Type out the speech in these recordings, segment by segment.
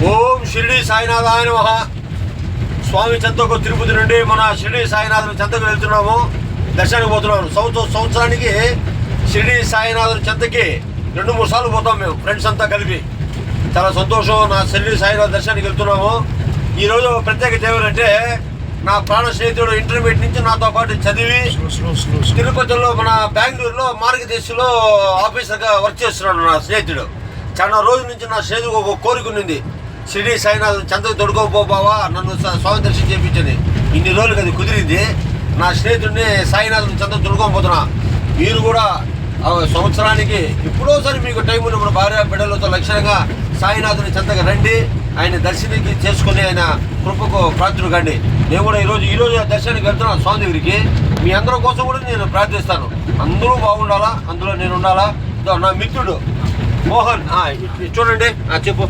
ఓం షిరిడి సాయినాథాయ నమః. స్వామి చెంతకు తిరుపతి నుండి మన షిరిడి సాయినాథుని చెంతకు వెళ్తున్నాము, దర్శనానికి పోతున్నాము. సంవత్సరానికి షిరిడి సాయినాథుని చెంతకి 2-3 సార్లు పోతాం మేము ఫ్రెండ్స్ అంతా కలిపి. చాలా సంతోషం. నా షిరిడి సాయినాథ్ దర్శనానికి వెళ్తున్నాము. ఈరోజు ప్రత్యేకత ఏమంటే, నా ప్రాణ స్నేహితుడు ఇంటర్మీడియట్ నుంచి నాతో పాటు చదివి తిరుపతిలో మన బెంగళూరులో మార్గదర్శిలో ఆఫీసర్గా వర్క్ చేస్తున్నాడు నా స్నేహితుడు. చాలా రోజుల నుంచి నా స్నేహితుడు ఒక కోరిక ఉంది, షిరిడి సాయినాథ్ చెంతకు తొడుకోపోబావా నన్ను స్వామి దర్శనం చేయించని. ఇన్ని రోజులకి అది కుదిరింది. నా స్నేహితుడిని సాయినాథుని చెంతకు తొడుకోపోతున్నా. మీరు కూడా సంవత్సరానికి ఎప్పుడోసారి మీకు టైం ఉన్నప్పుడు భార్య బిడ్డలతో లక్ష్యంగా సాయినాథుని చెంతకు రండి, ఆయన దర్శనానికి చేసుకుని ఆయన కృపకు ప్రార్థన కండి. నేను కూడా ఈరోజు దర్శనానికి వెళ్తున్నాను స్వామి దగ్గరికి. మీ అందరి కోసం కూడా నేను ప్రార్థిస్తాను. అందరూ బాగుండాలా, అందులో నేను ఉండాలా. నా మిత్రుడు మోహన్, చూడండి, చెప్పు.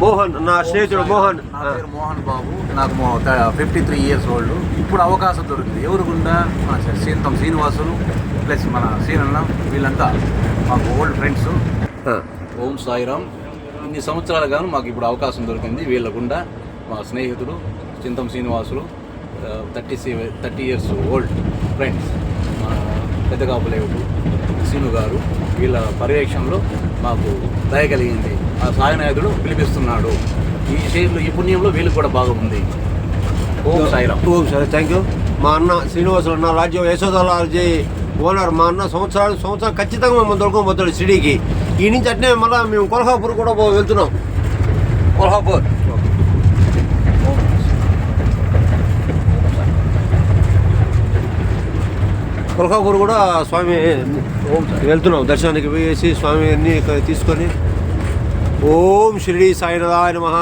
మోహన్, నా స్నేహితుడు మోహన్. నా పేరు మోహన్ బాబు. నాకు 53 years ఓల్డ్. ఇప్పుడు అవకాశం దొరికింది. ఎవరుకుండా మన సీతం శ్రీనివాసులు ప్లస్ మన సీనన్న, వీళ్ళంతా మాకు ఓల్డ్ ఫ్రెండ్స్. ఓం సాయిరామ్. ఇన్ని సంవత్సరాలు గాను మాకు ఇప్పుడు అవకాశం దొరికింది. వీళ్ళకుండా మా స్నేహితుడు Chintam Srinivasulu 30 years old friends, మా పెద్దగాపులేవుడు సీను గారు, వీళ్ళ పర్యవేక్షణలో మాకు దయ కలిగింది. ఆ సాయినాథుడు పిలిపిస్తున్నాడు. ఈ పుణ్యంలో వీళ్ళకి కూడా బాగుంది. ఓం సాయిరామ్. ఓం సాయి. Thank you. మా అన్న శ్రీనివాసులు, నా రాజ్యం యశోదరాజీ ఓనర్. మా అన్న సంవత్సరం ఖచ్చితంగా మమ్మల్ని దొరకబోతాడు షిరిడీకి. ఈ నుంచి అట్నే మళ్ళీ మేము కొల్హాపూర్ కూడా వెళ్తున్నాం. కొల్హాపూర్ కూడా స్వామి వెళ్తున్నాం. దర్శనానికి వేసి స్వామిని తీసుకొని. ఓం షిరిడి సాయినాథాయ నమః.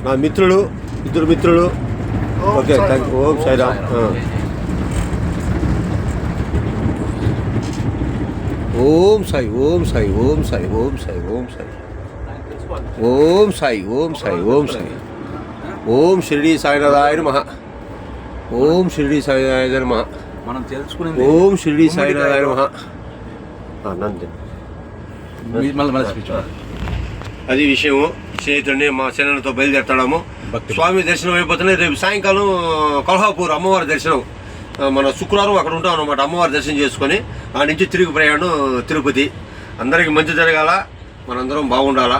నా మిత్రులు, ఇద్దరు మిత్రులు. Okay, thank you. Om Sairam. Om Sai, Om Sai, Om Sai, Om Sai, Om Sai, Om Sai, Om Sai, Om Sai. Om Shirdi సాయినాథాయ నమః. ఓం షిరిడి సాయినాథాయ నమః. మనం తెలుసుకునేది ఓం షిరిడి సాయినాథాయ నమః. అది విషయము. స్నేహితుడిని మా సేనలతో బయలుదేరుతాము. స్వామి దర్శనం అయిపోతున్నాయి. రేపు సాయంకాలం కొల్హాపూర్ అమ్మవారి దర్శనం. మన శుక్రవారం అక్కడ ఉంటాం అన్నమాట. అమ్మవారి దర్శనం చేసుకొని ఆ నుంచి తిరిగి ప్రయాణం తిరుపతి. అందరికీ మంచి జరగాల, మనందరం బాగుండాలా,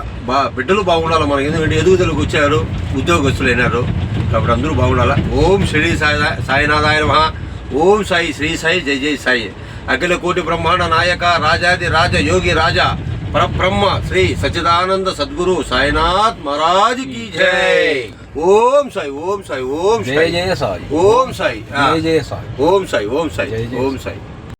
బిడ్డలు బాగుండాలా. మనకి ఎందుకంటే ఎదుగుదలకు వచ్చారు, ఉద్యోగస్తులు అయినారు, కాబట్టి అందరూ బాగుండాలా. ఓం శ్రీ సాయినాథాయ నమః. ఓం సాయి, శ్రీ సాయి, జై జై సాయి. అఖిల కోటి బ్రహ్మాండ నాయక, రాజాది రాజ, యోగి రాజా, పరబ్రహ్మ శ్రీ సచ్చిదానంద సద్గురు సాయినాథ్ మహారాజ్ की जय. ఓం సాయి, ఓం సాయి, ఓం సాయి, జయ జయ సాయి. ఓం సాయి, జయ జయ సాయి. ఓం సాయి, ఓం సాయి, ఓం సాయి.